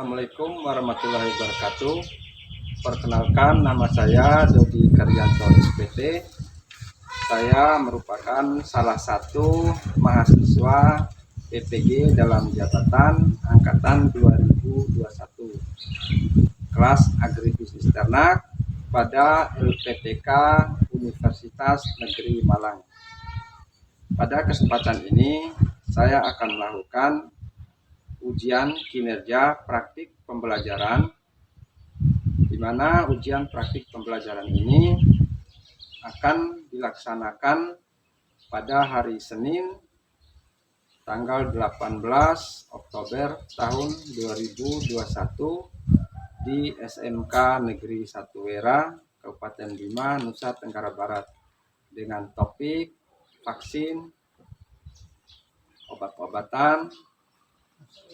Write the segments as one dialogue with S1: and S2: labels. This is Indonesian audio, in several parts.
S1: Assalamualaikum warahmatullahi wabarakatuh. Perkenalkan, nama saya Dodi Karyanto SPT. Saya merupakan salah satu mahasiswa PPG dalam jabatan angkatan 2021 kelas Agribisnis Ternak pada LPTK Universitas Negeri Malang. Pada kesempatan ini saya akan melakukan ujian kinerja praktik pembelajaran, di mana ujian praktik pembelajaran ini akan dilaksanakan pada hari Senin tanggal 18 Oktober tahun 2021 di SMK Negeri 1 Wera, Kabupaten Bima, Nusa Tenggara Barat, dengan topik vaksin, obat-obatan,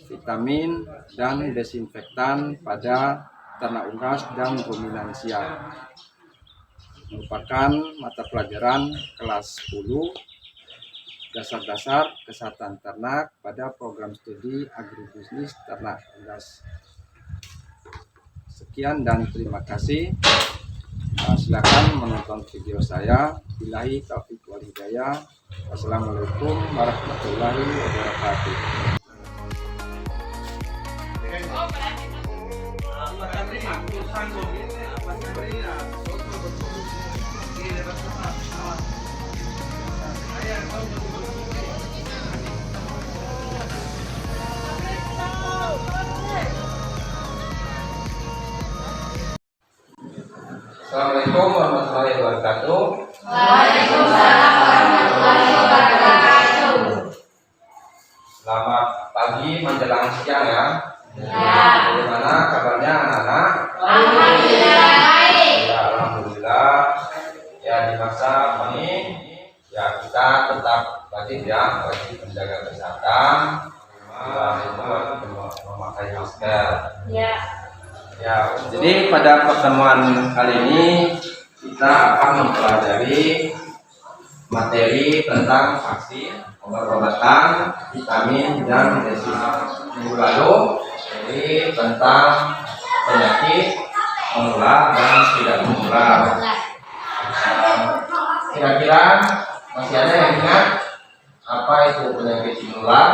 S1: vitamin, dan desinfektan pada ternak unggas dan ruminansia. Merupakan mata pelajaran kelas 10 dasar-dasar kesehatan ternak pada program studi agribisnis ternak unggas. Sekian dan terima kasih. Silakan menonton video saya. Billahi taufiq wal hidayah. Wassalamualaikum warahmatullahi wabarakatuh. Assalamualaikum warahmatullahi wabarakatuh.
S2: Waalaikumsalam warahmatullahi wabarakatuh.
S1: Selamat pagi menjelang siang ya.
S2: Ya.
S1: Bagaimana kabarnya anak-anak?
S2: Alhamdulillah baik.
S1: Ya, alhamdulillah. Ya, di masa ini ya kita tetap wajib menjaga kesehatan, memakai masker.
S2: Ya.
S1: Ya, jadi pada pertemuan kali ini kita akan mempelajari materi tentang vaksin, obat-obatan, vitamin, dan desinfektan. Minggu lalu, jadi tentang penyakit menular dan tidak menular. Kira-kira masih ada yang ingat apa itu penyakit menular?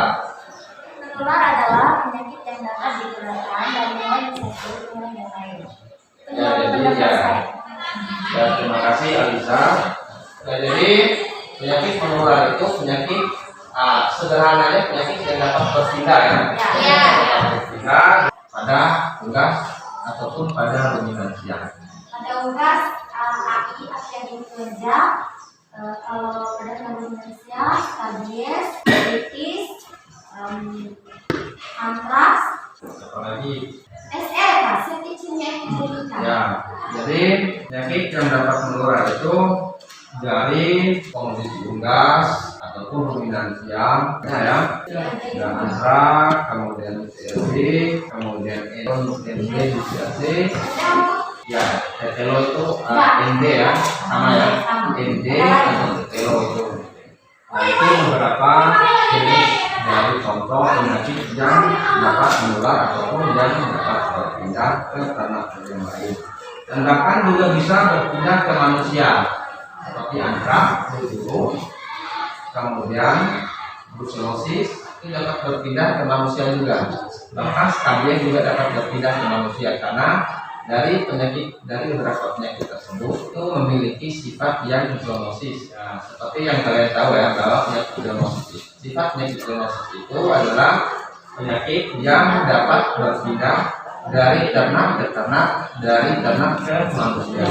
S2: Menular adalah penyakit yang dapat ditularkan dari hewan yang satu ke hewan yang lain.
S1: Ya, jadi ya, terima kasih Alisa. Ya, jadi penyakit menular itu penyakit sederhananya penyakit yang dapat berpindah ya.
S2: Ya.
S1: Berpindah pada unggas ataupun pada ruminansia.
S2: Pada unggas AI Avian influenza, kalau pada ruminansia rabies, diabetes, antraks,
S1: Apalagi
S2: SR, septicemia epidemica.
S1: ya, jadi penyakit yang dapat menular itu dari kondisi unggas ataupun ruminansia ya, dan antraks, kemudian CLD, kemudian ND, ya, tetelo itu ND ya, sama ya, ND atau tetelo itu. Nah, itu beberapa jenis dari contoh penyakit yang dapat menular ataupun yang dapat berpindah ke ternak yang lain. Dan bahkan juga bisa berpindah ke manusia, seperti antraks, flu, kemudian brucellosis itu dapat berpindah ke manusia juga. Bahkan skabia juga dapat berpindah ke manusia karena dari beberapa penyakit tersebut itu memiliki sifat yang zoonosis. Nah, seperti yang kalian tahu ya bahwa penyakit zoonosis, sifat penyakit zoonosis itu adalah penyakit yang dapat berpindah dari ternak ke ternak, dari ternak ke manusia.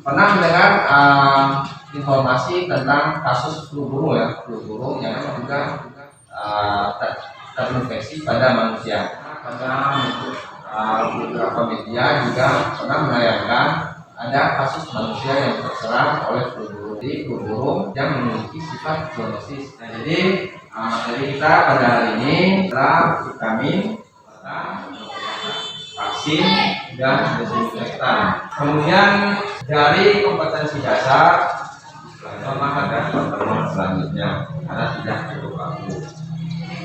S1: Pernah mendengar informasi tentang kasus flu burung ya, flu burung yang juga terinfeksi pada manusia. Pada beberapa media juga pernah menayangkan ada kasus manusia yang terserang oleh flu burung. Jadi flu burung yang memiliki sifat zoonosis. Nah, jadi materi kita pada hari ini adalah vitamin, vaksin, dan desinfektan. Kemudian dari kompetensi dasar memakan pertemuan selanjutnya karena tidak cukup waktu.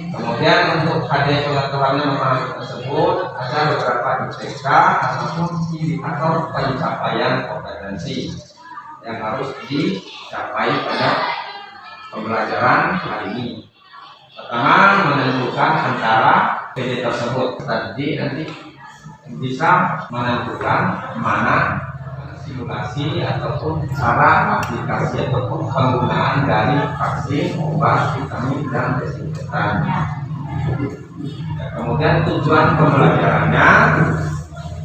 S1: Kemudian untuk hadiah pengetahuannya memahami tersebut ada beberapa IPK ataupun indikator pencapaian kompetensi yang harus dicapai pada pembelajaran hari ini. Pertama, menentukan antara PD tersebut. Tadi nanti bisa menentukan mana simulasi ataupun cara aplikasi ataupun penggunaan dari vaksin, obat, vitamin, dan desinfektan. Kemudian tujuan pembelajarannya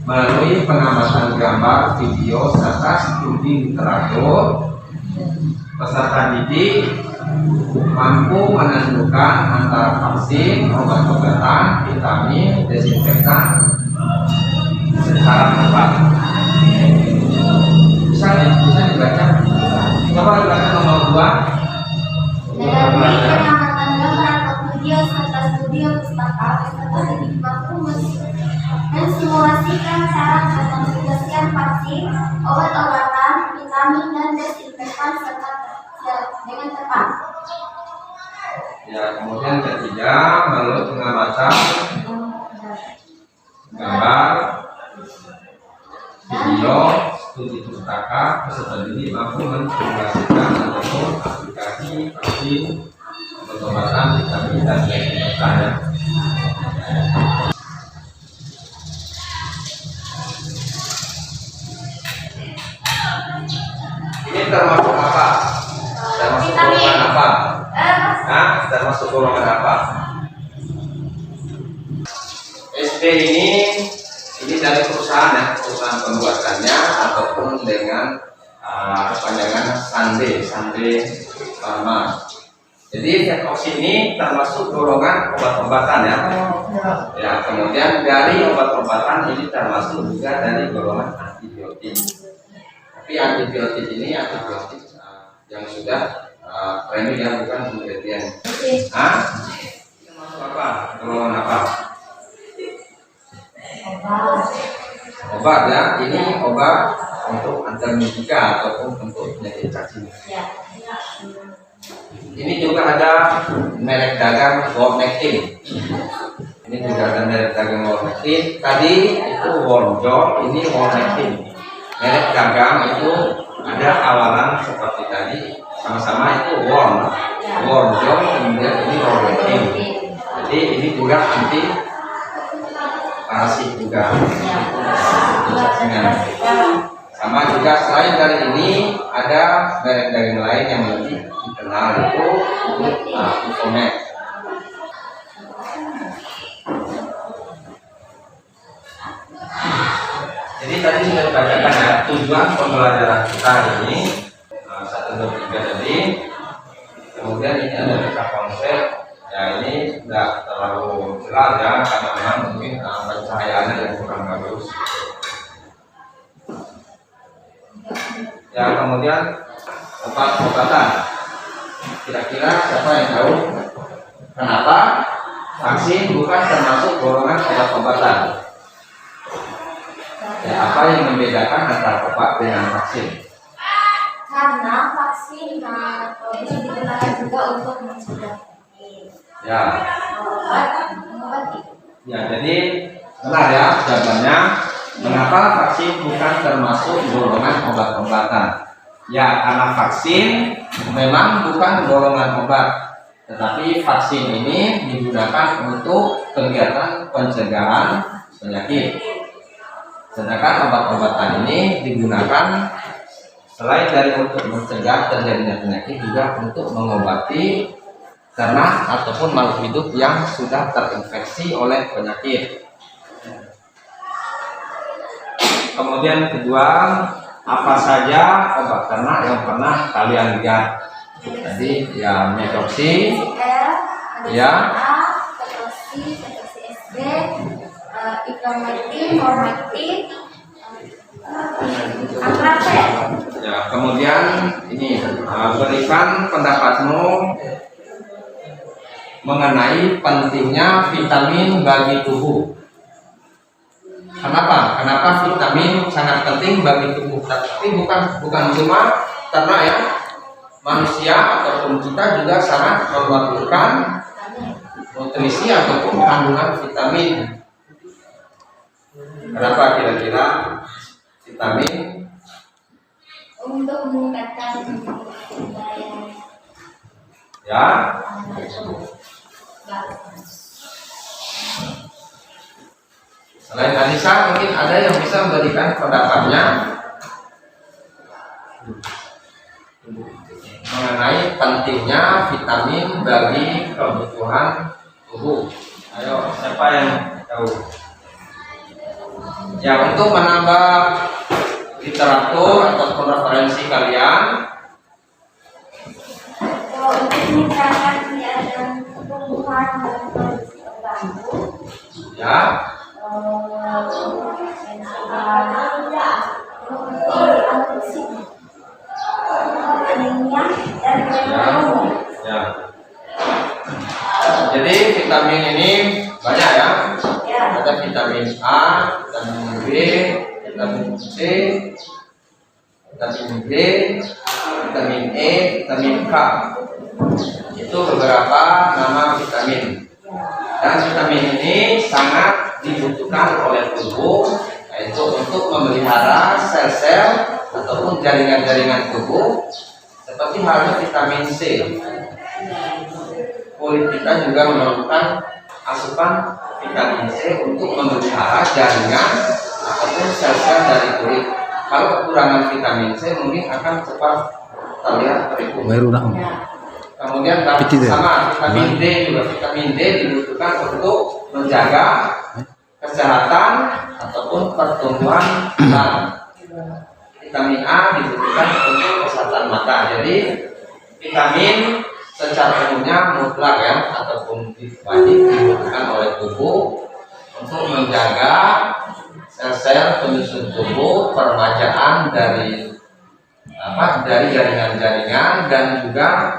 S1: melalui pengamatan gambar, video, serta studi literatur. Peserta didik mampu menentukan antara vaksin, obat-obatan, vitamin, desinfektan secara tepat. Bisa dibaca. Coba dibaca nomor 2.
S2: Melalui pengamatan gambar atau video serta studi pustaka, peserta didik mampu mensimulasikan cara mentugaskan vaksin, obat-obatan, vitamin, dan desinfektan serta dengan tepat.
S1: Ya, kemudian ketiga, melalui pengamatan gambar, video, studi pustaka, peserta didik mampu mensimulasikan ataupun aplikasi vaksin, obat-obatan, vitamin, dan desinfektan. Ini termasuk apa? Termasuk golongan apa? Termasuk golongan apa? SP ini dari perusahaan ya, perusahaan pembuatannya ataupun dengan kepanjangan Sande Pharma. Jadi Vetoxy ini termasuk golongan obat-obatan ya. Ya, kemudian dari obat-obatan ini termasuk juga dari golongan antibiotik. Tapi antibiotik ini antibiotik yang sudah premium yang bukan ingredient. Termasuk apa? Golongan apa? Obat ya. Ini obat untuk antibiota ataupun untuk penyakit cacing. Ini juga ada merek dagang Wormectin. Ini juga ada merek dagang Wormectin. Tadi itu Wormjol, ini Wormectin. Merek dagang itu ada awalan seperti tadi, sama-sama itu Wormjol, kemudian ini Wormectin. Jadi ini juga anti parasit juga. Sama juga selain dari ini ada merek daging lain yang lebih dikenal itu Isomed. Jadi tadi sudah dibacakan ya tujuan pembelajaran kita hari ini 1, 2, 3 tadi. Kemudian ini ada peta konsep. Ya ini tidak terlalu jelas ya karena memang mungkin pencahayaannya yang kurang bagus. Ya, kemudian obat-obatan. Kira-kira siapa yang tahu kenapa vaksin bukan termasuk golongan obat-obatan? Ya, apa yang membedakan antara obat dengan vaksin?
S2: Karena vaksin bisa digunakan juga untuk mencegah
S1: Ya.
S2: mengobati.
S1: Ya, jadi benar ya jawabannya. Mengapa vaksin bukan termasuk golongan obat-obatan? Ya, karena vaksin memang bukan golongan obat, tetapi vaksin ini digunakan untuk kegiatan pencegahan penyakit. Sedangkan obat-obatan ini digunakan selain dari untuk mencegah terjadinya penyakit juga untuk mengobati ternak ataupun makhluk hidup yang sudah terinfeksi oleh penyakit. Kemudian kedua, apa saja obat ternak yang pernah kalian lihat? Tadi ya Metoxy, ya,
S2: Vetoxy, SB, Ivermectin, Wormectin, Atraven.
S1: ya. Kemudian ini berikan pendapatmu mengenai pentingnya vitamin bagi tubuh. Kenapa? Kenapa vitamin sangat penting bagi tubuh? Tapi bukan cuma ternak ya, manusia ataupun kita juga sangat memerlukan nutrisi ataupun kandungan vitamin. Kenapa kira-kira vitamin?
S2: Untuk meningkatkan daya
S1: Ya, selain Anissa mungkin ada yang bisa memberikan pendapatnya mengenai pentingnya vitamin bagi kebutuhan tubuh. Ayo, siapa yang tahu? Ya, untuk menambah literatur ataupun referensi kalian,
S2: untuk meningkatkan daya tumbuhan dan produksi organmu.
S1: ya, ya. Jadi vitamin ini banyak ya. Ada vitamin A, vitamin B, vitamin C, vitamin B, vitamin E, vitamin K. Itu beberapa nama vitamin. Dan vitamin ini sangat dibutuhkan oleh tubuh, yaitu untuk memelihara sel-sel ataupun jaringan-jaringan tubuh, seperti halnya vitamin C. Kulit kita juga memerlukan asupan vitamin C untuk memelihara jaringan ataupun sel-sel dari kulit. Kalau kekurangan vitamin C mungkin akan cepat terlihat keriput. Kemudian sama vitamin D juga, vitamin D dibutuhkan untuk menjaga kesehatan ataupun pertumbuhan tulang. Vitamin A dibutuhkan untuk kesehatan mata. Jadi vitamin secara umumnya mutlak ya ataupun wajib dibutuhkan oleh tubuh untuk menjaga sel-sel penyusun tubuh, permajaan dari jaringan-jaringan, dan juga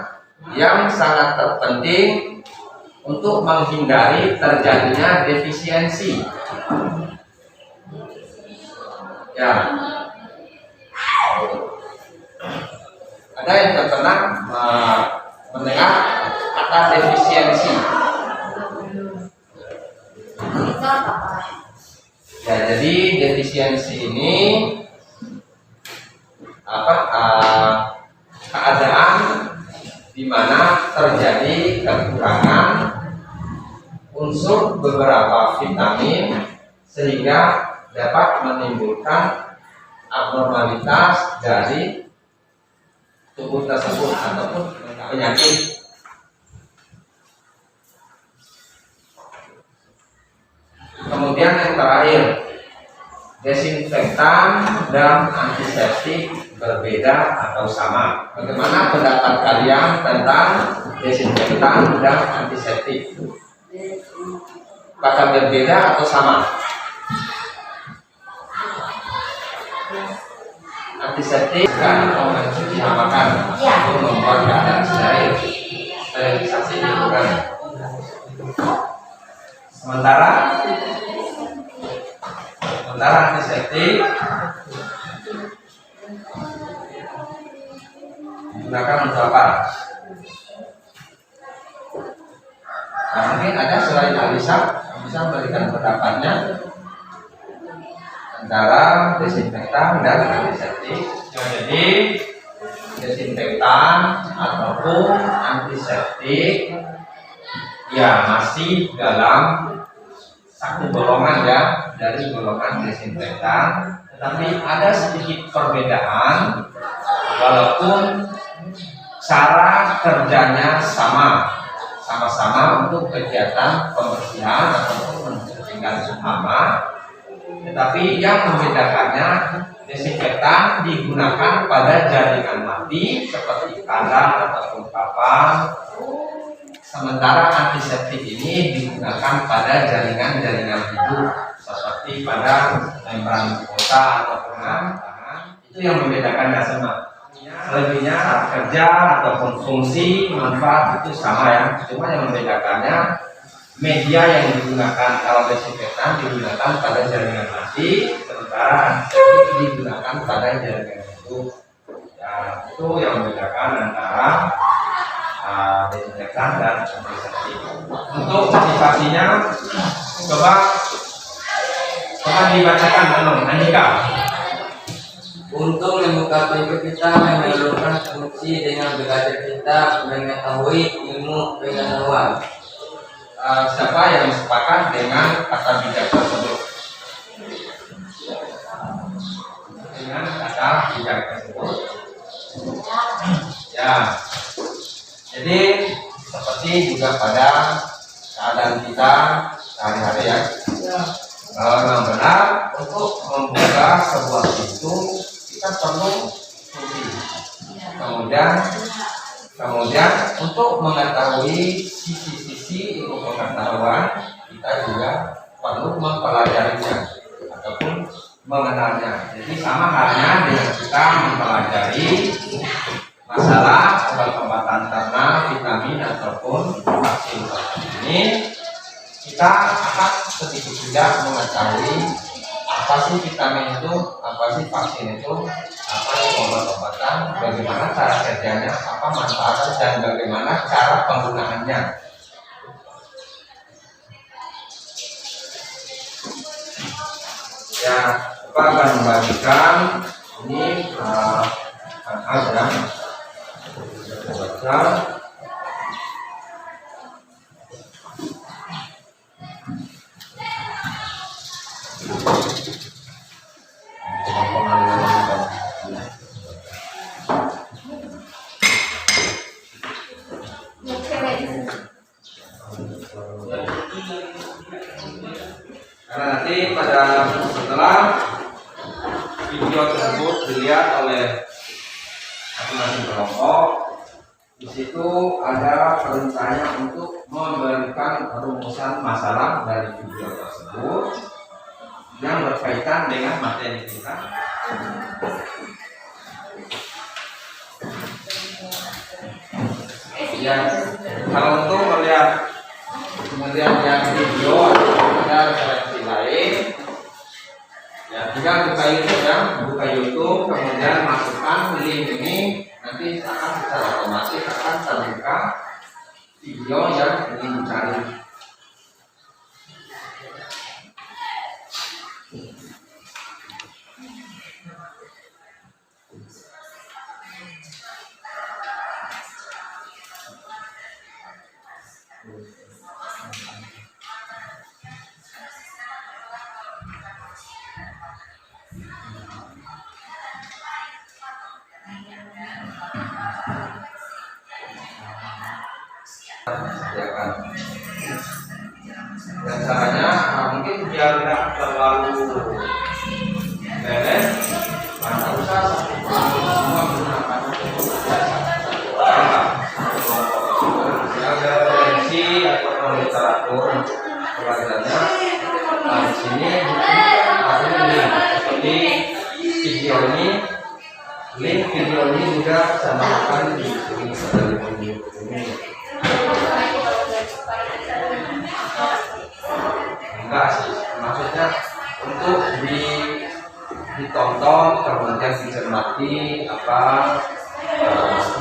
S1: yang sangat terpenting untuk menghindari terjadinya defisiensi. Ya, ada yang terkena mendengar kata defisiensi. Ya, jadi defisiensi ini keadaan di mana terjadi kekurangan unsur beberapa vitamin sehingga dapat menimbulkan abnormalitas dari tubuh tersebut ataupun penyakit. Kemudian yang terakhir, desinfektan dan antiseptik berbeda atau sama. Bagaimana pendapat kalian tentang desinfektan dan antiseptik? Apakah berbeda atau sama? Antiseptik kan mencuci makan untuk membuat keadaan steril, sterilisasi lingkungan. Sementara antiseptik digunakan untuk apa? Nah, mungkin ada selain Alisa yang bisa memberikan pendapatnya antara desinfektan dan antiseptik. Jadi desinfektan ataupun antiseptik ya masih dalam satu golongan ya, dari golongan desinfektan, tetapi ada sedikit perbedaan walaupun cara kerjanya sama-sama untuk kegiatan pembersihan ataupun mensucikan hama, tetapi yang membedakannya desinfektan digunakan pada jaringan mati seperti kandang ataupun papan, sementara antiseptik ini digunakan pada jaringan-jaringan hidup seperti pada membran mukosa ataupun tangan. Itu yang membedakannya sama. Selebihnya kerja ataupun fungsi manfaat itu sama ya. Cuma yang membedakannya media yang digunakan. Kalau desinfektan digunakan pada jaringan mati, sementara antiseptik digunakan pada jaringan hidup. Ya, itu yang membedakan antara desinfektan dan antiseptik. Untuk motivasinya, coba dibacakan dulu, Andika.
S3: Untuk membuka pintu kita memerlukan fungsi dengan belajar kita mengetahui ilmu pengetahuan.
S1: Siapa yang sepakat dengan kata bijak tersebut? Dengan kata bijak tersebut. Ya. Jadi seperti juga pada keadaan kita sehari-hari ya. Kalau memang benar untuk membuka sebuah pintu kita perlu fungsi. Kemudian untuk mengetahui sisi-sisi ilmu pengetahuan kita juga perlu mempelajarinya ataupun mengenalnya. Jadi sama halnya dengan kita mempelajari masalah obat-obatan ternak, vitamin ataupun vaksin ini, kita akan sedikit tidak mengetahui apa sih vitamin itu, apa sih vaksin itu, apa sih obat-obatan, bagaimana cara kerjanya, apa manfaatnya dan bagaimana cara penggunaannya. Ya, Pak akan membagikan ini ada baca. Karena nanti setelah video tersebut dilihat oleh masing-masing kelompok, di situ ada perintahnya untuk memberikan rumusan masalah dari video tersebut yang berkaitan dengan materi kita. Ya, kalau untuk melihat yang video ada referensi lain, ya tinggal buka YouTube ya, buka YouTube, kemudian masukkan link ini, nanti akan secara otomatis akan terbuka video yang ingin dicari. Sediakan. Dan caranya mungkin biar tidak terlalu beres, maka usah semua menggunakan ada referensi atau literatur pelajarannya. Di sini ada link seperti video ini. Link video ini juga sama akan di sini dari ini. Enggak sih, maksudnya untuk ditonton kemudian dicermati apa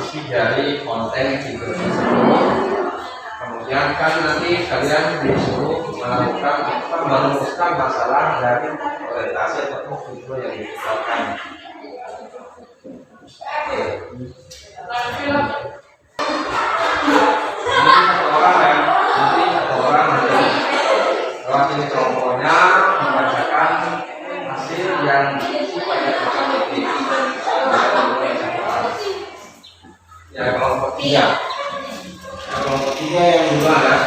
S1: isi dari konten video tersebut. Kemudian kan nanti kalian disuruh melakukan merumuskan masalah dari orientasi atau video yang dikeluarkan. Ini contohnya membacakan hasil yang ya kelompok 3. Kelompok 3 yang dua ya.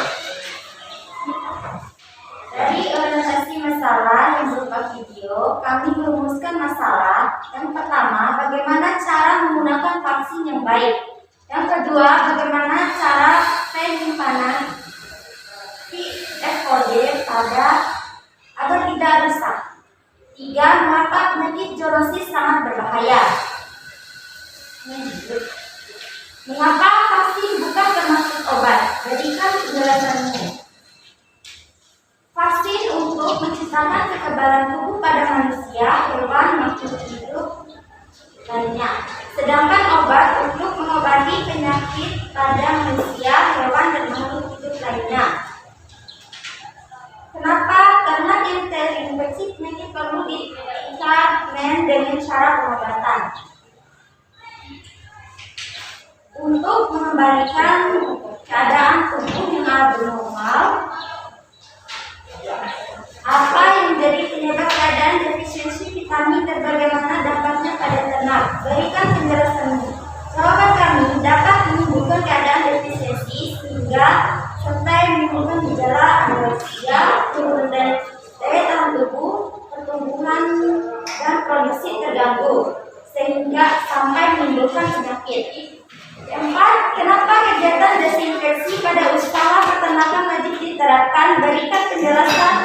S2: Dari orientasi masalah yang berupa video, kami merumuskan masalah. Yang pertama, bagaimana cara menggunakan vaksin yang baik. Yang kedua, bagaimana cara penyimpanan FOD agar tidak rusak. 3. Mengapa penyakit zoonosis sangat berbahaya. Mengapa vaksin bukan termasuk obat? Berikan penjelasannya. Vaksin untuk menciptakan kekebalan tubuh pada manusia, hewan, makhluk hidup lainnya. Sedangkan obat untuk mengobati penyakit pada manusia, hewan, dan makhluk hidup lainnya. yang menimbulkan gejala anoreksia, penurunan daya tahan tubuh, pertumbuhan dan produksi terganggu, sehingga sampai menimbulkan penyakit. Keempat, kenapa kegiatan desinfeksi pada usaha peternakan wajib diterapkan? Berikan penjelasan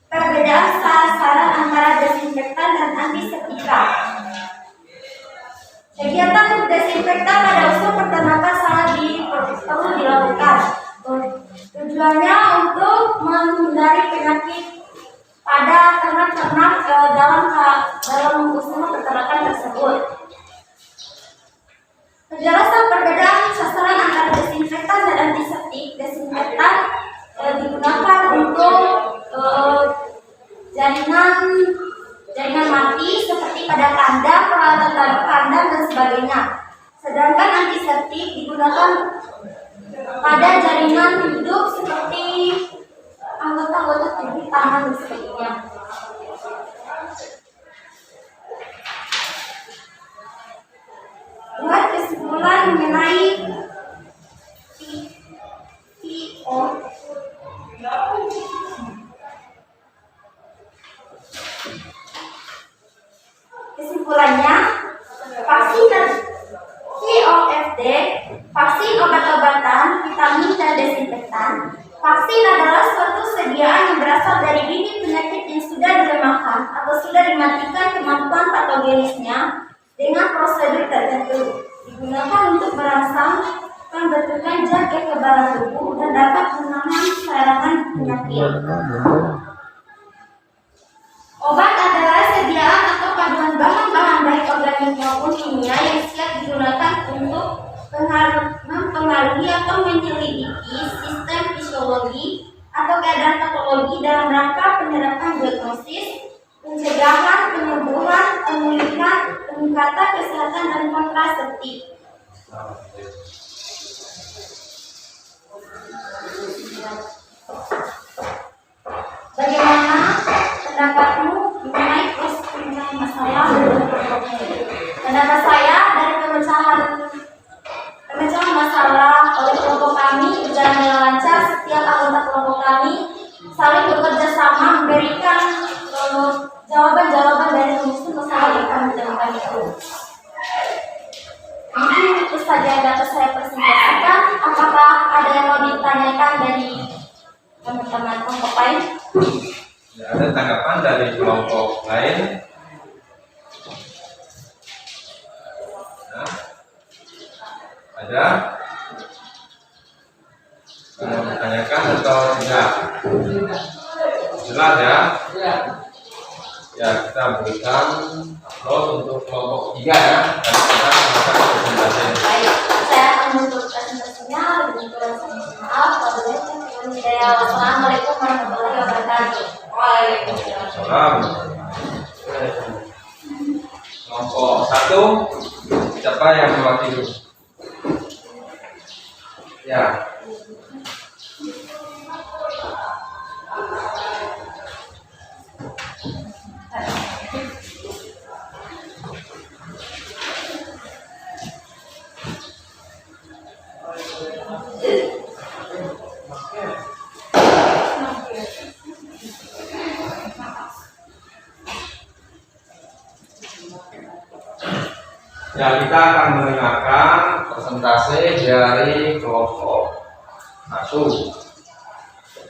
S2: perbedaan sasaran antara desinfektan dan antiseptika. Kegiatan desinfektan pada usaha peternakan sangat perlu dilakukan. Tujuannya untuk menghindari penyakit pada ternak-ternak dalam usaha peternakan tersebut. Penjelasan perbedaan sasaran antara desinfektan dan antiseptik. Desinfektan digunakan untuk jaringan mati seperti pada kandang, peralatan taruh kandang dan sebagainya. Sedangkan antiseptik digunakan pada jaringan hidup seperti anggota-anggota tubuh, tangan dan sebagainya. Buat kesimpulan mengenai VO. Kesimpulannya, vaksin VOFD, vaksin obat-obatan, vitamin dan desinfektan. Vaksin adalah suatu sediaan yang berasal dari bibit penyakit yang sudah dilemahkan atau sudah dimatikan kemampuan patogenisnya dengan prosedur tertentu. Digunakan untuk merangsang pembentukan zat kekebalan tubuh dan dapat menahan serangan penyakit. Obat adalah sediaan atau paduan bahan-bahan baik organik maupun kimia yang siap digunakan untuk mempengaruhi atau menyelidiki sistem fisiologi atau keadaan patologi dalam rangka penyerapan diagnosis, pencegahan, penyembuhan, pemulihan, peningkatan kesehatan dan kontrasepsi. Bagaimana pendapatmu mengenai masalah? Pendapat saya dari pemecahan masalah oleh kelompok kami berjalan dengan lancar. Setiap anggota kelompok kami saling bekerja sama memberikan jawaban-jawaban dari rumus masalah yang kami temukan itu. Mungkin itu saja yang dapat saya presentasikan. Apakah ada yang mau ditanyakan dari teman-teman kelompok lain?
S1: Ada tanggapan dari kelompok lain? Nah, ada? Mau ditanyakan atau tidak? Jelas ya? Ya, kita berikan aplaus untuk kelompok 3 ya. Dan kita akan presentasi.
S2: Baik, saya akan menutup presentasinya. Lebih kurang maaf. Wassalamualaikum warahmatullahi wabarakatuh.
S1: Waalaikumsalam. Kelompok 1, siapa yang mewakili? Ya. Ya, kita akan mendengarkan presentasi dari kelompok 1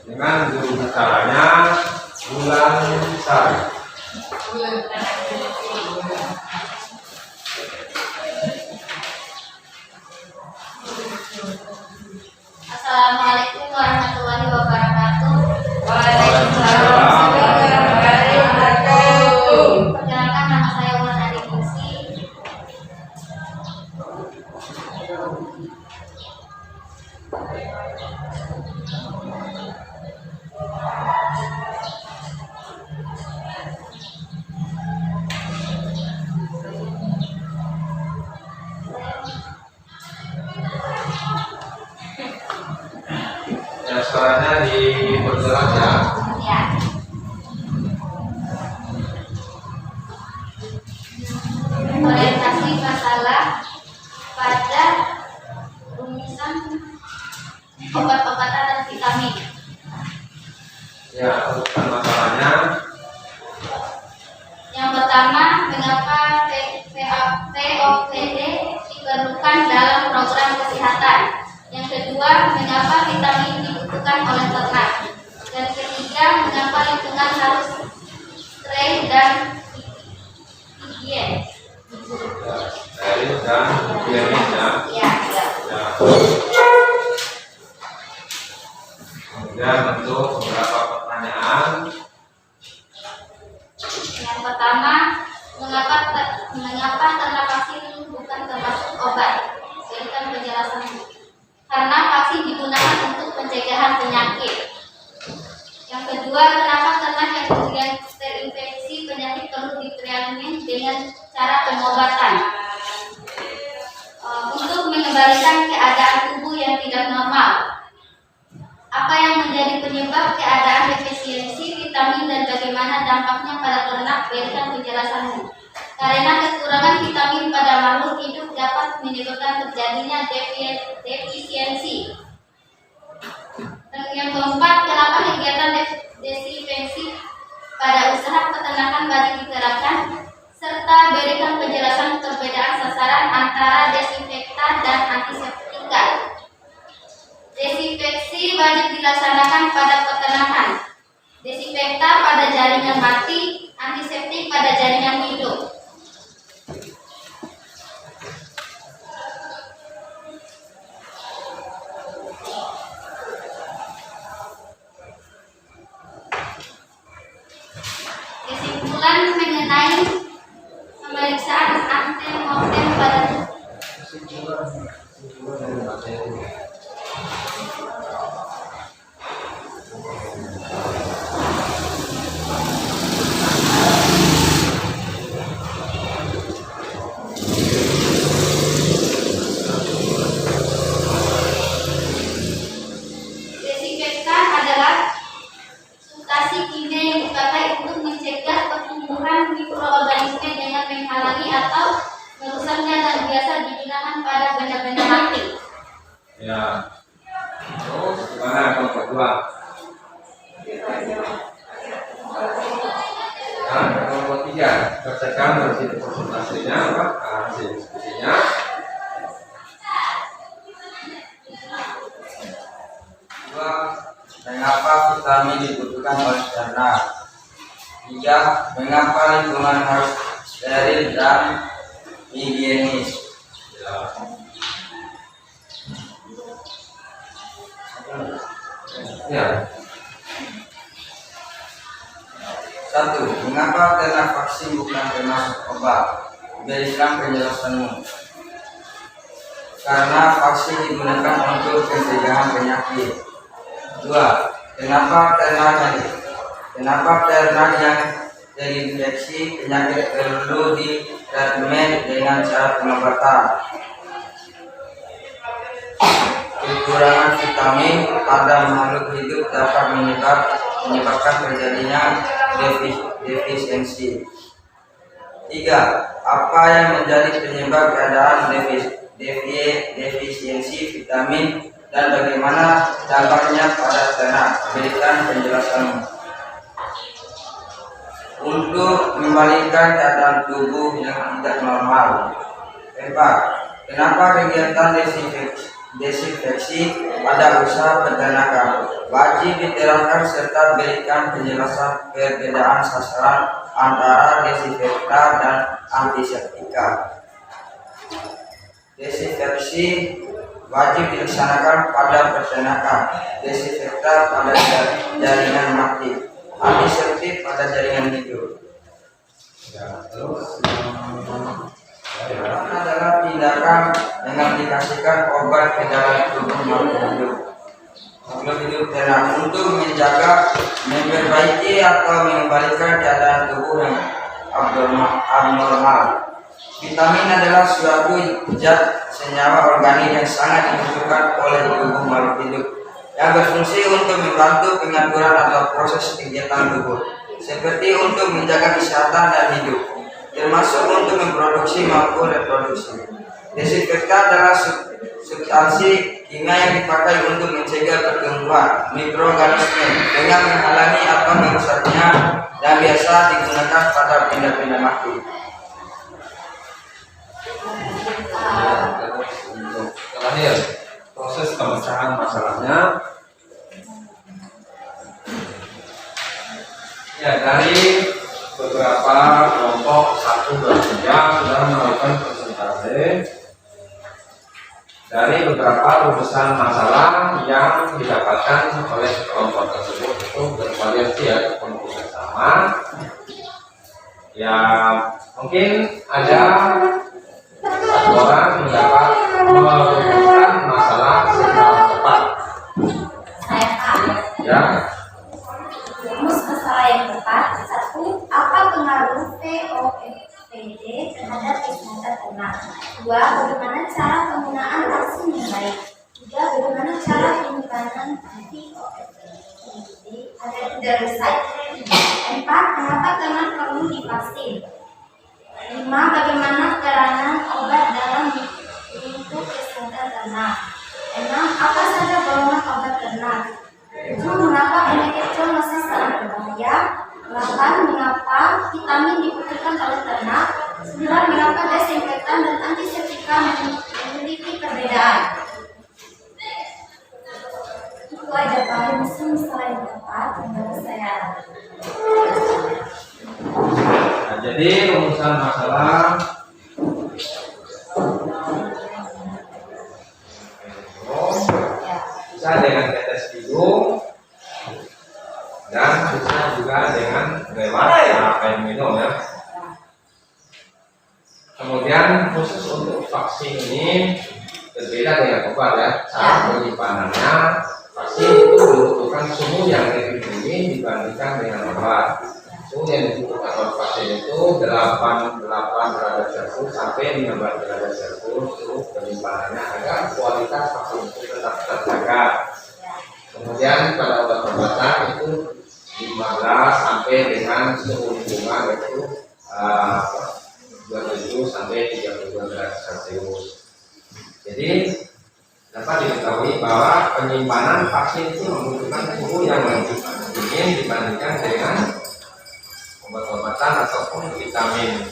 S1: dengan juru bicaranya Bulan Sari.
S2: Assalamualaikum warahmatullahi wabarakatuh.
S1: Waalaikumsalam.
S2: Perkenalkan, nama saya Wulan Adikungsi.
S1: Ya, suaranya diperjelas ya.
S2: Ya. Orientasi masalah pada rumisan obat-obatan dan vitamin.
S1: Ya, urutkan masalahnya.
S2: Yang pertama, mengapa POPD diperlukan dalam program kesehatan? Yang kedua, mengapa vitamin dibutuhkan oleh ternak? Dan ketiga, mengapa lingkungan harus steril dan higien?
S1: Steril dan higienis ya.
S2: Ya, ya.
S1: Ya. Kemudian bentuk beberapa pertanyaan.
S2: Yang pertama, mengapa ternak vaksin bukan termasuk obat? Berikan penjelasan. Karena vaksin digunakan untuk pencegahan penyakit. Yang kedua, kenapa ternak yang kemudian terinfeksi penyakit perlu ditreatmen dengan cara pengobatan? Untuk mengembalikan keadaan tubuh yang tidak normal. Apa yang menjadi penyebab keadaan defisiensi vitamin dan bagaimana dampaknya pada ternak? Berikan penjelasannya. Karena kekurangan vitamin pada makhluk hidup dapat menyebabkan terjadinya defisiensi. Dan yang keempat, kenapa kegiatan desinfeksi pada usaha peternakan babi diterapkan? Serta berikan penjelasan perbedaan sasaran antara desinfektan dan antiseptika. Desinfeksi wajib dilaksanakan pada peternakan. Desinfektan pada jaringan mati, antiseptik pada jaringan hidup. Kesimpulan mengenai pemeriksaan antemortem pada desinfektan adalah substansi kimia yang dipakai untuk mencegah pertumbuhan mikroorganisme dengan menghalangi atau merusaknya dan biasa digunakan pada benda-benda mati.
S1: Ya. Terus gimana yang kedua? Nah, yang nomor 3, bacakan hasil konsultasinya, apa? Hasil diskusinya.
S3: Dua, mengapa vitamin dibutuhkan oleh ternak? Tiga, mengapa lingkungan harus steril dan higienis?
S1: Ya.
S3: Satu, mengapa ternak vaksin bukan termasuk obat? Berikan penjelasanmu. Karena vaksin digunakan untuk pencegahan penyakit. Dua, kenapa ternak yang terinfeksi penyakit perlu ditreatmen dengan cara pengobatan? Kekurangan vitamin pada makhluk hidup dapat menyebabkan terjadinya defisiensi. Tiga, apa yang menjadi penyebab keadaan defisiensi vitamin dan bagaimana dampaknya pada ternak? Berikan penjelasanmu. Untuk membalikan keadaan tubuh yang tidak normal. 4. Kenapa kegiatan desinfeksi pada usaha peternakan wajib diterapkan serta berikan penjelasan perbedaan sasaran antara desinfektan dan antiseptika. Desinfeksi wajib dilaksanakan pada peternakan, desinfektan pada jaringan mati, antiseptik pada jaringan hidup.
S1: Ya, terus
S3: Adalah tindakan mengaplikasikan obat ke dalam tubuh makhluk hidup ternak untuk menjaga, memperbaiki atau mengembalikan keadaan tubuh yang abnormal. Vitamin adalah suatu zat senyawa organik yang sangat dibutuhkan oleh tubuh makhluk hidup yang berfungsi untuk membantu pengaturan atau proses kegiatan tubuh, seperti untuk menjaga kesehatan dan hidup, termasuk untuk memproduksi maupun reproduksi. Desinfektan adalah substansi kimia yang dipakai untuk mencegah pertumbuhan keluar mikroorganisme dengan menghalangi atau merusaknya yang biasa digunakan pada benda-benda mati.
S1: Untuk terakhir, proses pemecahan masalahnya. Ya, dari beberapa kelompok 1 dan 3 sudah melakukan presentasi dari beberapa rumusan masalah yang didapatkan oleh kelompok tersebut. Itu bervariasi ya, kelompok sama. Ya, mungkin ada satu orang mendapat merumuskan masalah secara tepat.
S2: Saya Pak.
S1: Ya,
S2: Rumus masalah yang tepat. 1. Apa pengaruh POPD terhadap kesehatan ternak? 2. Bagaimana cara penggunaan vaksin yang baik? 3. Bagaimana cara penyimpanan POPD agar tidak rusak? 4. Mengapa ternak perlu divaksin? 5. Bagaimana peranan obat dalam untuk kesehatan ternak? 6. Apa saja golongan obat ternak? 7. Mengapa penyakit zoonosis sangat berbahaya? 8. Mengapa vitamin dibutuhkan oleh ternak? 9. Mengapa desinfektan dan antiseptika memiliki perbedaan? Itu aja Pak, misalnya yang tepat menurut saya.
S1: nah, jadi rumusan masalah bisa dengan tetes hidung dan bisa juga dengan lewat air minum ya. Kemudian khusus untuk vaksin ini berbeda dengan obat ya. Cara penyimpanannya, vaksin itu membutuhkan suhu yang lebih tinggi dibandingkan dengan obat. Suhu yang dibutuhkan oleh vaksin itu 88 derajat Celcius sampai 15 derajat Celcius. Suhu penyimpanannya agar kualitas vaksin itu tetap terjaga. Kemudian pada obat-obatan itu 15 sampai dengan suhu lingkungan yaitu 27 sampai 32 derajat Celcius. Jadi dapat diketahui bahwa penyimpanan vaksin itu membutuhkan suhu yang lebih tinggi dibandingkan dengan obat-obatan ataupun vitamin.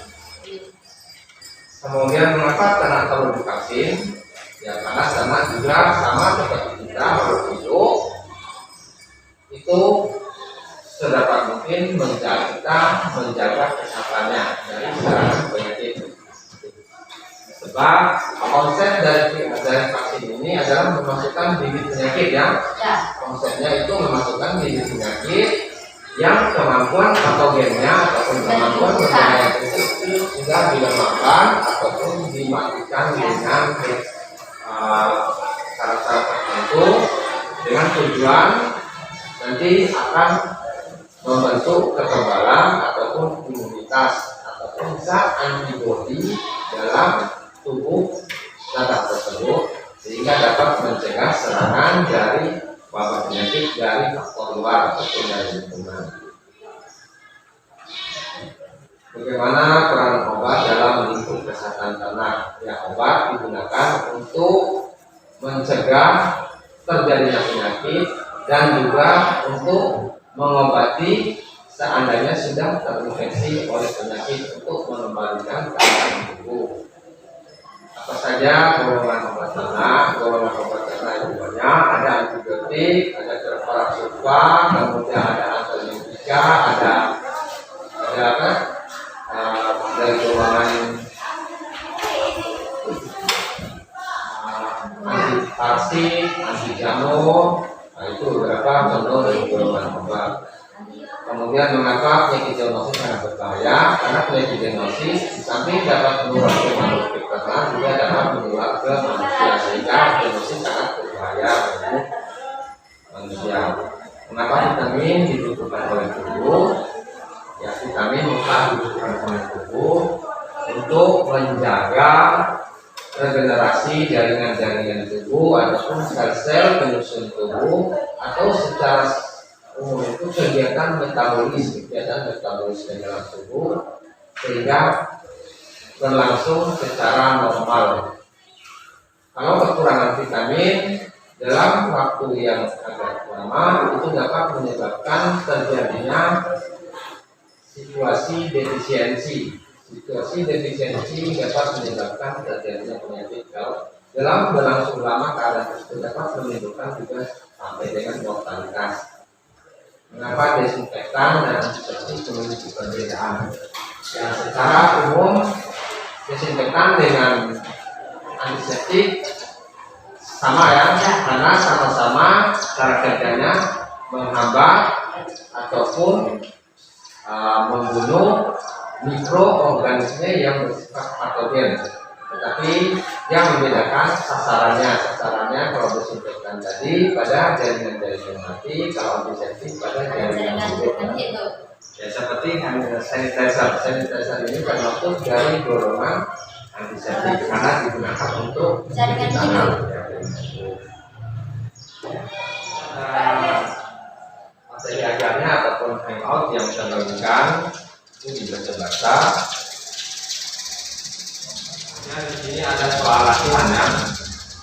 S1: Kemudian mengapa ternak perlu divaksin? Ya karena ternak juga sama seperti kita makhluk hidup itu sedapat mungkin menjaga kesehatannya dari serangan penyakit. Sebab konsep dari vaksin ini adalah memasukkan bibit penyakit ya. Konsepnya itu memasukkan bibit penyakit yang kemampuan patogennya ataupun kemampuan berbahaya itu sudah dilemahkan ataupun dimatikan dengan syarat-syarat tertentu dengan tujuan nanti akan membentuk kekebalan ataupun imunitas ataupun zat antibodi dalam tubuh ternak tersebut sehingga dapat mencegah serangan dari wabah penyakit dari faktor luar ataupun dari lingkungan. Bagaimana peran obat dalam lingkup kesehatan ternak? Ya, obat digunakan untuk mencegah terjadinya penyakit dan juga untuk mengobati seandainya sudah terinfeksi oleh penyakit untuk mengembalikan keadaan tubuh. Apa saja golongan obat ternak? Golongan obat ternak itu banyak. Ada antibiotik, ada terparasulfa, kemudian ada antibiotika, ada apa? Dari golongan antiparsit, anti jamur. Nah, itu beberapa contoh dari golongan obat. Kemudian mengapa penyakit zoonosis sangat berbahaya? Karena penyakit zoonosis di samping dapat menular ke makhluk ternak juga dapat menular ke manusia sehingga zoonosis sangat berbahaya bagi manusia. Mengapa vitamin dibutuhkan oleh tubuh? Ya, vitamin mutlak dibutuhkan oleh tubuh untuk menjaga regenerasi jaringan-jaringan tubuh ataupun sel-sel penyusun tubuh atau secara umum itu kegiatan metabolis dalam tubuh sehingga berlangsung secara normal. Kalau kekurangan vitamin dalam waktu yang agak Pertama, itu dapat menyebabkan terjadinya situasi defisiensi. Situasi defisiensi dapat menyebabkan terjadinya penyakit kalau dalam berlangsung lama keadaan tersebut dapat menimbulkan juga sampai dengan mortalitas. Mengapa desinfektan dan antiseptik memiliki perbedaan? Ya, secara umum desinfektan dengan antiseptik sama ya, karena sama-sama cara kerjanya menghambat ataupun membunuh mikroorganisme yang bersifat patogen. Tetapi yang membedakan sasarannya kalau desinfektan tadi pada jaringan-jaringan mati, kalau antiseptik pada jaringan hidup. Ya seperti sanitizer ini termasuk dari golongan antiseptik karena digunakan untuk
S2: Jaringan
S1: tangan. Materi ajarnya ataupun hangout yang kita bagikan itu dibaca baca. Nah, di sini ada soal latihan ya,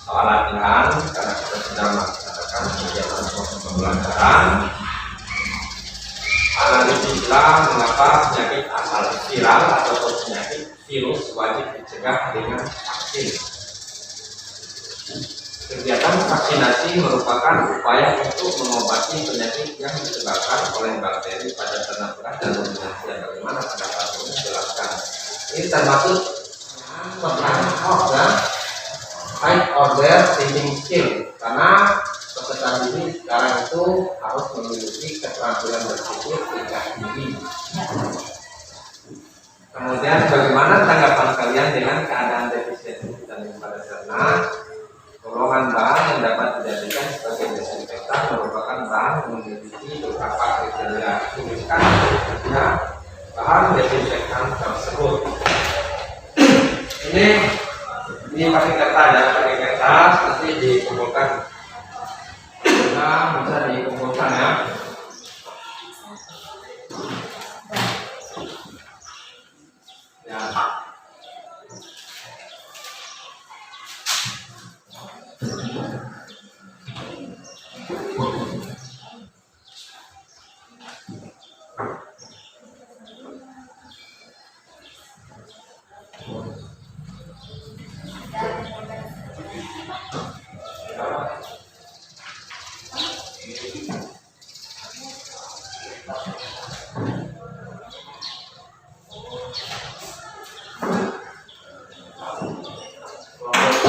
S1: soal latihan karena kita sedang melaksanakan kegiatan proses pembelajaran. Analisislah mengapa penyakit asal viral ataupun penyakit virus wajib dicegah dengan vaksin. Kegiatan vaksinasi merupakan upaya untuk mengobati penyakit yang disebabkan oleh bakteri pada ternak beras dan ruminansia. Bagaimana pendapatnya? Jelaskan. Ini termasuk high order thinking skill, karena peserta didik sekarang itu harus memiliki keterampilan berpikir tingkat tinggi. Kemudian bagaimana tanggapan kalian dengan keadaan defisiensi vitamin pada ternak? Golongan bahan yang dapat dijadikan sebagai desinfektan merupakan bahan yang memiliki beberapa kriteria. Tuliskan kriteria bahan desinfektan tersebut. Ini pakai kertas ya, pakai kertas nanti dikumpulkan. Nah, bisa dikumpulkan ya. Ya.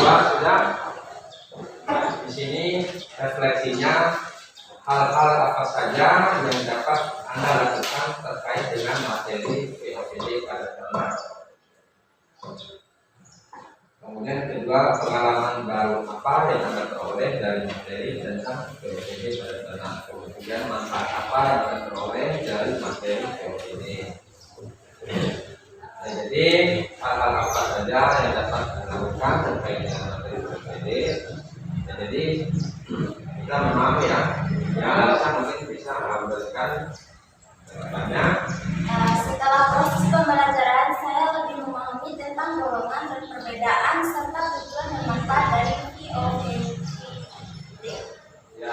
S1: Sudah. Di sini refleksinya hal-hal apa saja yang dapat Anda lakukan terkait dengan materi POPD pada ternak. Kemudian kedua, pengalaman baru apa yang Anda peroleh dari materi tentang POPD pada ternak. Kemudian manfaat apa yang Anda peroleh dari materi POPD. Nah, jadi hal-hal apa saja yang dapat dilakukan terkait dengan materi POPD. Nah, jadi kita memahami ya, alasan mungkin bisa memberikan banyak.
S2: Setelah proses pembelajaran, saya lebih memahami tentang golongan dan perbedaan serta tujuan dan manfaat dari POPD.
S1: Ya,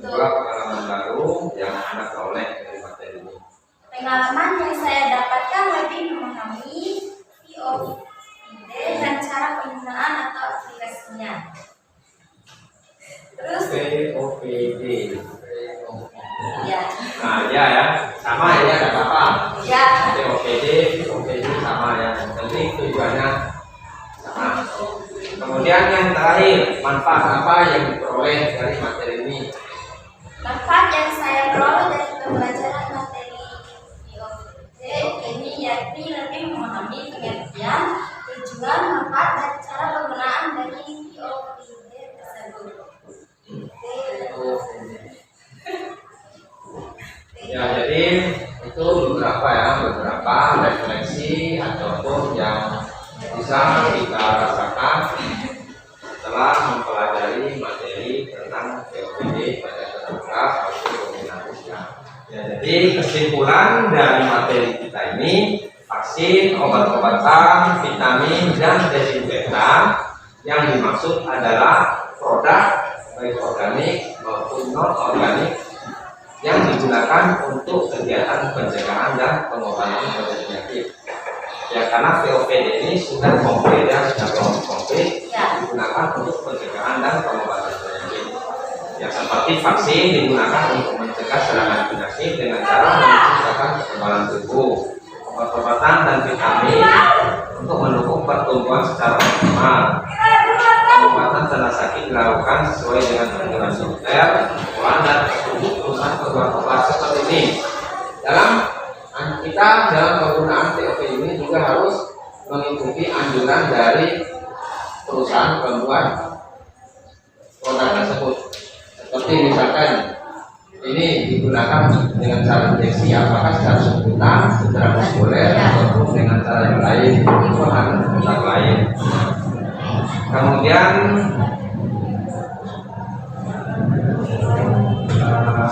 S1: dua pengalaman baru yang Anda peroleh dari materi ini.
S2: Pengalaman yang saya dapatkan lebih memahami POPD dan cara penggunaan atau aplikasinya. Terus
S1: POPD.
S2: ya,
S1: Nah, ya, sama ya, nggak apa-apa.
S2: ya,
S1: POPD sama ya, yang penting tujuannya sama. Kemudian yang terakhir, manfaat apa yang diperoleh dari materi ini?
S2: manfaat yang saya peroleh dari pembelajaran materi POPD ini yakni lebih memahami pengertian, tujuan, manfaat, dan cara penggunaan dari POPD tersebut.
S1: Ya, jadi itu beberapa refleksi ataupun yang bisa kita rasakan setelah mempelajari materi tentang POPD pada ternak maupun ruminansia. Ya, jadi kesimpulan dari materi kita ini, vaksin, obat-obatan, vitamin, dan desinfektan yang dimaksud adalah produk digunakan untuk kegiatan pencegahan dan pengobatan penyakit. Ya, karena POPD ini sudah komplit ya, sudah komplit digunakan untuk pencegahan dan pengobatan penyakit. Ya, seperti vaksin digunakan untuk mencegah serangan penyakit dengan cara menciptakan kekebalan tubuh. Obat-obatan dan vitamin untuk mendukung pertumbuhan secara optimal. Pengobatan tanda sakit dilakukan sesuai dengan anjuran dokter, dan perusahaan pembuat obat seperti ini. Kita dalam penggunaan TOP ini juga harus mengikuti anjuran dari perusahaan pembuat produk tersebut. Seperti misalkan ini digunakan dengan cara injeksi, apakah secara subkutan, secara muskuler, ataupun dengan cara yang lain, itu harus tetap lain. Kemudian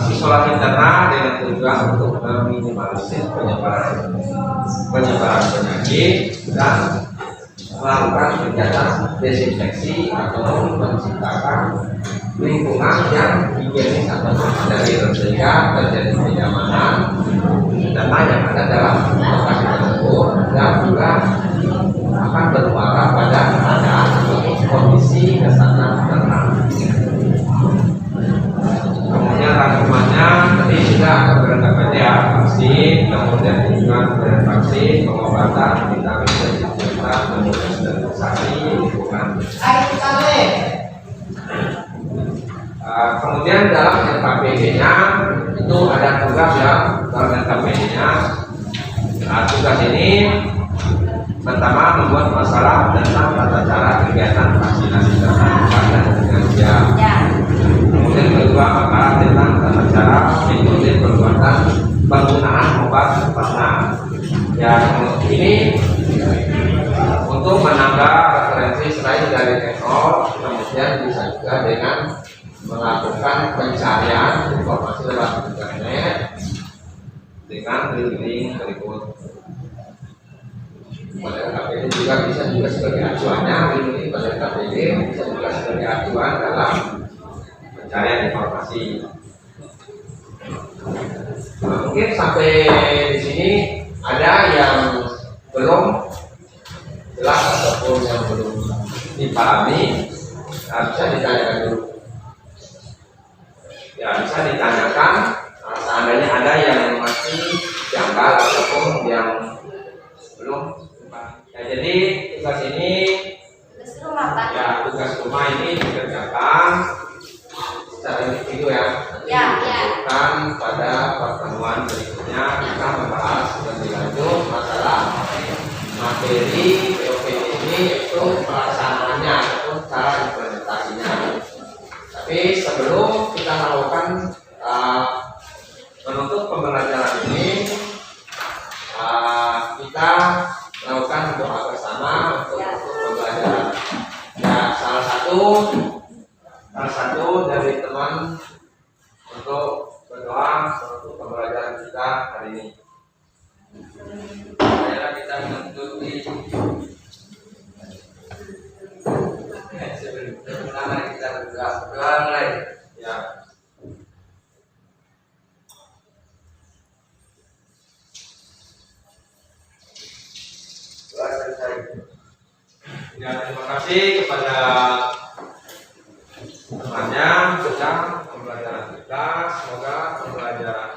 S1: isolasi internal dengan tujuan untuk meminimalisir penyebaran penyakit dan melakukan kegiatan desinfeksi atau menciptakan lingkungan yang higienis atau dari sehingga terjadi kenyamanan data yang ada dalam lokasi tersebut dan juga akan bermuara pada keadaan kondisi kesehatan ternak. Kemudian rangkumannya tadi sudah berangkat ya, vaksin, kemudian juga vaksin, pengobatan, vitamin dan kemudian sterilisasi lingkungan. Kemudian dalam LKPD-nya itu ada tugas ya, dalam LKPD-nya. Tugas ini pertama membuat masalah tentang tata cara kegiatan vaksinasi terhadap dan lansia. Kemudian kedua makalah tentang tata cara metode perbuatan penggunaan obat ternak. Ya, ini untuk menambah referensi selain dari teknologi, kemudian bisa juga dengan melakukan pencarian informasi lewat internet dengan link berikut. Pada KPD juga bisa sebagai acuannya, ini pada KPD bisa juga sebagai acuan dalam pencarian informasi. Mungkin sampai di sini ada yang belum jelas ataupun yang belum dipahami, bisa ditanyakan dulu. Ya, bisa ditanyakan seandainya ada yang masih janggal ataupun yang belum. Ya, jadi tugas ini tugas rumah ini dikerjakan secara individu ya. Kan pada pertemuan berikutnya kita membahas lebih lanjut masalah materi POPD ini, itu pelaksanaannya ataupun cara implementasinya. Tapi sebelum kita melakukan menutup pembelajaran ini, kita melakukan doa bersama untuk pembelajaran. Ya, salah satu dari teman untuk berdoa untuk pembelajaran kita hari ini. Marilah kita mengikuti. Pertama kita berdoa mulai. Ya. Ya, terima kasih kepada temannya tentang pembelajaran kita. Semoga pembelajaran